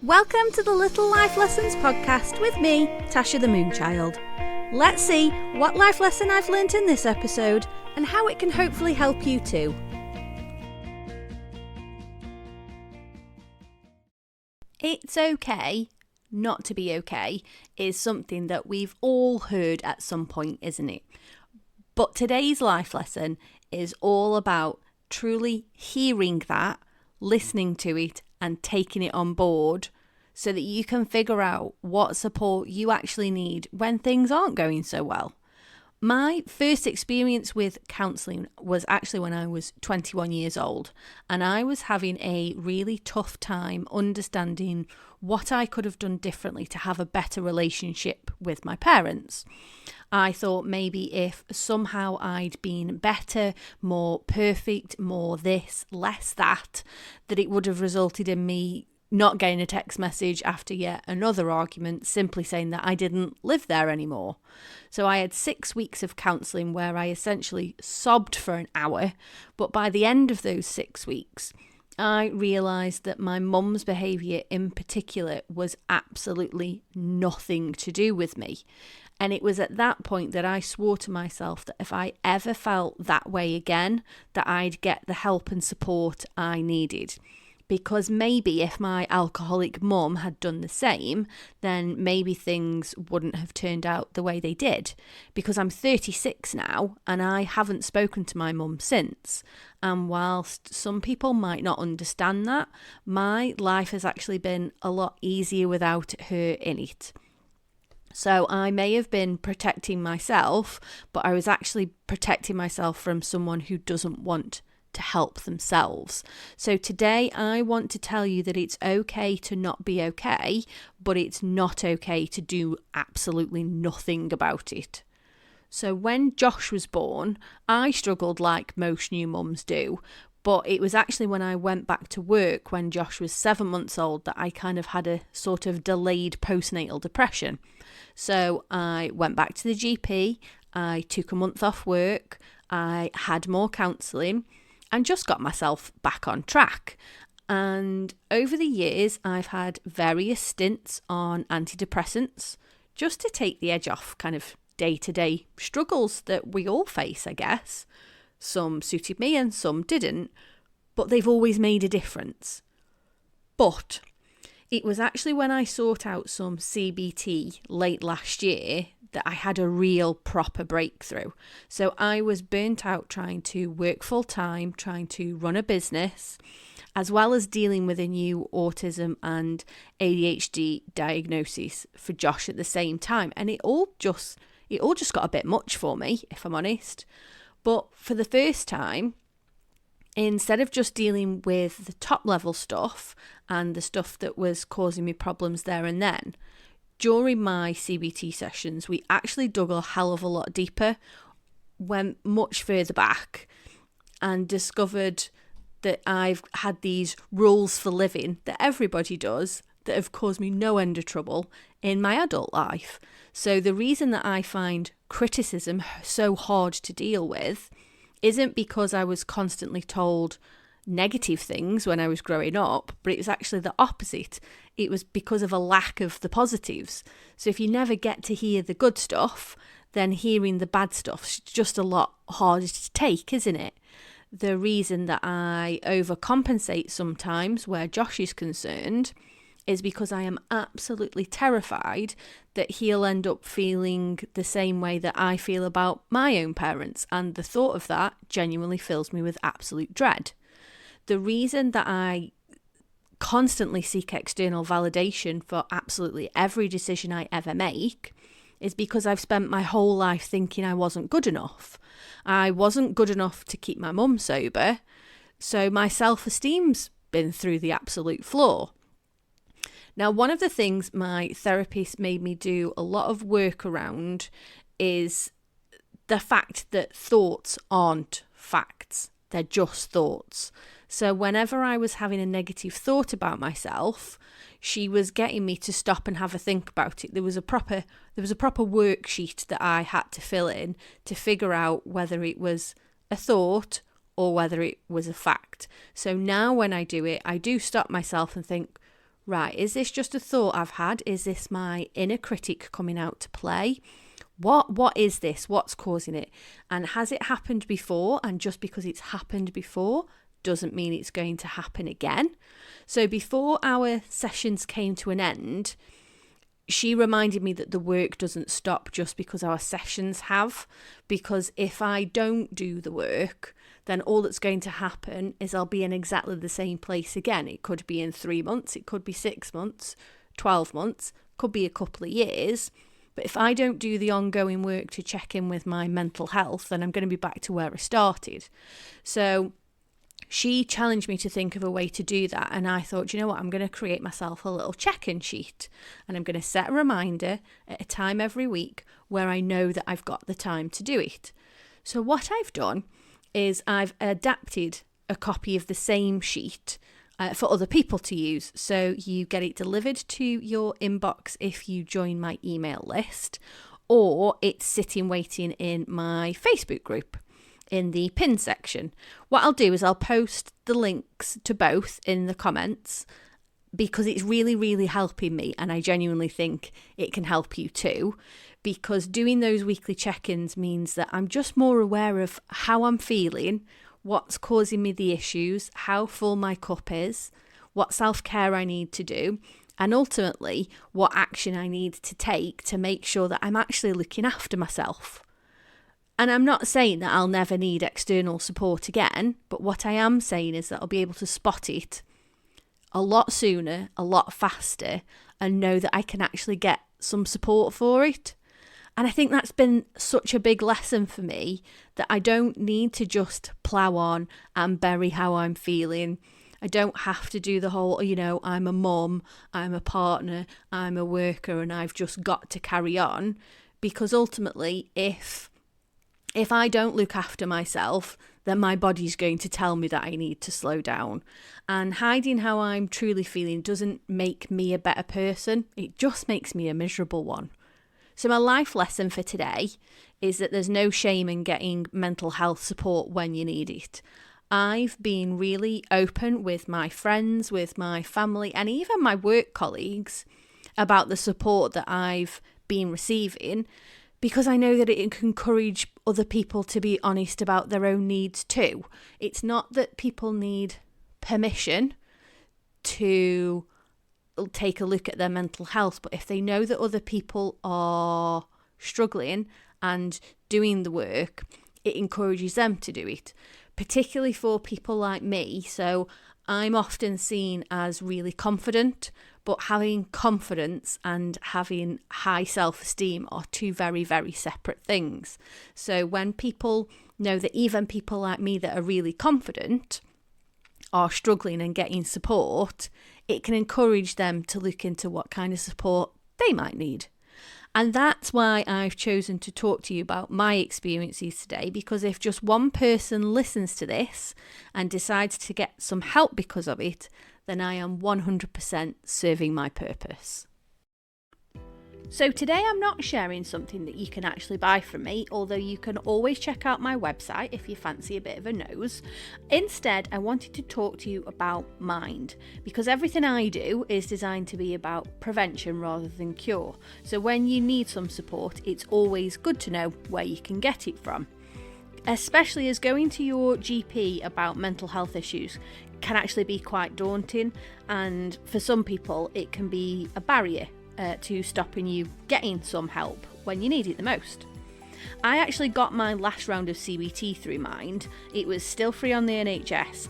Welcome to the Little Life Lessons podcast with me, Tasha the Moonchild. Let's see what life lesson I've learnt in this episode and how it can hopefully help you too. It's okay not to be okay is something that we've all heard at some point, isn't it? But today's life lesson is all about truly hearing that, listening to it and taking it on board so that you can figure out what support you actually need when things aren't going so well. My first experience with counselling was actually when I was 21 years old, and I was having a really tough time understanding what I could have done differently to have a better relationship with my parents. I thought maybe if somehow I'd been better, more perfect, more this, less that it would have resulted in me not getting a text message after yet another argument simply saying that I didn't live there anymore. So I had 6 weeks of counselling where I essentially sobbed for an hour, but by the end of those 6 weeks, I realised that my mum's behaviour in particular was absolutely nothing to do with me. And it was at that point that I swore to myself that if I ever felt that way again, that I'd get the help and support I needed. Because maybe if my alcoholic mum had done the same, then maybe things wouldn't have turned out the way they did. Because I'm 36 now and I haven't spoken to my mum since. And whilst some people might not understand that, my life has actually been a lot easier without her in it. So I may have been protecting myself, but I was actually protecting myself from someone who doesn't want to help themselves. So today I want to tell you that it's okay to not be okay, but it's not okay to do absolutely nothing about it. So when Josh was born, I struggled like most new mums do, but it was actually when I went back to work when Josh was 7 months old that I kind of had a sort of delayed postnatal depression. So I went back to the GP, I took a month off work, I had more counselling, and just got myself back on track. And over the years, I've had various stints on antidepressants just to take the edge off kind of day-to-day struggles that we all face, I guess. Some suited me and some didn't, but they've always made a difference. But it was actually when I sought out some CBT late last year that I had a real proper breakthrough. So I was burnt out trying to work full time, trying to run a business, as well as dealing with a new autism and ADHD diagnosis for Josh at the same time. And it all just got a bit much for me, if I'm honest. But for the first time, instead of just dealing with the top level stuff and the stuff that was causing me problems there and then, during my CBT sessions, we actually dug a hell of a lot deeper, went much further back, and discovered that I've had these rules for living that everybody does that have caused me no end of trouble in my adult life. So the reason that I find criticism so hard to deal with isn't because I was constantly told negative things when I was growing up, but it was actually the opposite. It was because of a lack of the positives. So if you never get to hear the good stuff, then hearing the bad stuff's just a lot harder to take, isn't it? The reason that I overcompensate sometimes where Josh is concerned is because I am absolutely terrified that he'll end up feeling the same way that I feel about my own parents, and the thought of that genuinely fills me with absolute dread. The reason that I constantly seek external validation for absolutely every decision I ever make is because I've spent my whole life thinking I wasn't good enough. I wasn't good enough to keep my mum sober, so my self-esteem's been through the absolute floor. Now, one of the things my therapist made me do a lot of work around is the fact that thoughts aren't facts. They're just thoughts. So whenever I was having a negative thought about myself, she was getting me to stop and have a think about it. There was a proper worksheet that I had to fill in to figure out whether it was a thought or whether it was a fact. So now when I do it, I do stop myself and think, right, is this just a thought I've had? Is this my inner critic coming out to play? What is this? What's causing it? And has it happened before? And just because it's happened before doesn't mean it's going to happen again. So before our sessions came to an end, she reminded me that the work doesn't stop just because our sessions have. Because if I don't do the work, then all that's going to happen is I'll be in exactly the same place again. It could be in 3 months, it could be 6 months, 12 months, could be a couple of years. But if I don't do the ongoing work to check in with my mental health, then I'm going to be back to where I started. So she challenged me to think of a way to do that. And I thought, you know what, I'm going to create myself a little check-in sheet. And I'm going to set a reminder at a time every week where I know that I've got the time to do it. So what I've done is I've adapted a copy of the same sheet for other people to use. So you get it delivered to your inbox if you join my email list, or it's sitting waiting in my Facebook group in the pin section. What I'll do is I'll post the links to both in the comments because it's really, really helping me, and I genuinely think it can help you too, because doing those weekly check-ins means that I'm just more aware of how I'm feeling, what's causing me the issues, how full my cup is, what self-care I need to do, and ultimately what action I need to take to make sure that I'm actually looking after myself. And I'm not saying that I'll never need external support again, but what I am saying is that I'll be able to spot it a lot sooner, a lot faster, and know that I can actually get some support for it. And I think that's been such a big lesson for me, that I don't need to just plough on and bury how I'm feeling. I don't have to do the whole, I'm a mum, I'm a partner, I'm a worker, and I've just got to carry on. Because ultimately, if I don't look after myself, then my body's going to tell me that I need to slow down. And hiding how I'm truly feeling doesn't make me a better person. It just makes me a miserable one. So my life lesson for today is that there's no shame in getting mental health support when you need it. I've been really open with my friends, with my family, and even my work colleagues about the support that I've been receiving, because I know that it can encourage other people to be honest about their own needs too. It's not that people need permission to take a look at their mental health, but if they know that other people are struggling and doing the work, it encourages them to do it, particularly for people like me. So I'm often seen as really confident, but having confidence and having high self-esteem are two very, very separate things. So when people know that even people like me that are really confident are struggling and getting support, it can encourage them to look into what kind of support they might need. And that's why I've chosen to talk to you about my experiences today, because if just one person listens to this and decides to get some help because of it, then I am 100% serving my purpose. So today I'm not sharing something that you can actually buy from me, although you can always check out my website if you fancy a bit of a nose. Instead, I wanted to talk to you about mind, because everything I do is designed to be about prevention rather than cure. So when you need some support, it's always good to know where you can get it from. Especially as going to your GP about mental health issues can actually be quite daunting, and for some people it can be a barrier to stopping you getting some help when you need it the most. I actually got my last round of CBT through Mind. It was still free on the NHS.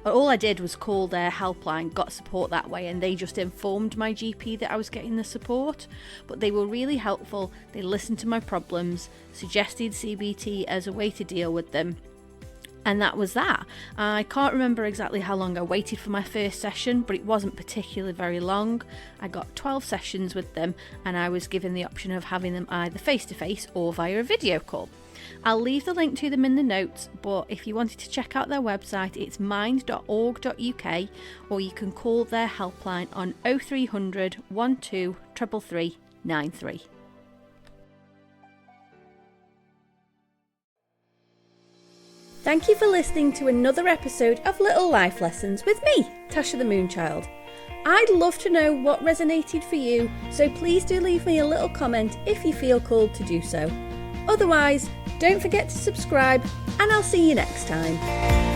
All I did was call their helpline, got support that way, and they just informed my GP that I was getting the support. But they were really helpful. They listened to my problems, suggested CBT as a way to deal with them. And that was that. I can't remember exactly how long I waited for my first session, but it wasn't particularly very long. I got 12 sessions with them, and I was given the option of having them either face-to-face or via a video call. I'll leave the link to them in the notes, but if you wanted to check out their website, it's mind.org.uk, or you can call their helpline on 0300 12 333 93. Thank you for listening to another episode of Little Life Lessons with me, Tasha the Moonchild. I'd love to know what resonated for you, so please do leave me a little comment if you feel called to do so. Otherwise, don't forget to subscribe, and I'll see you next time.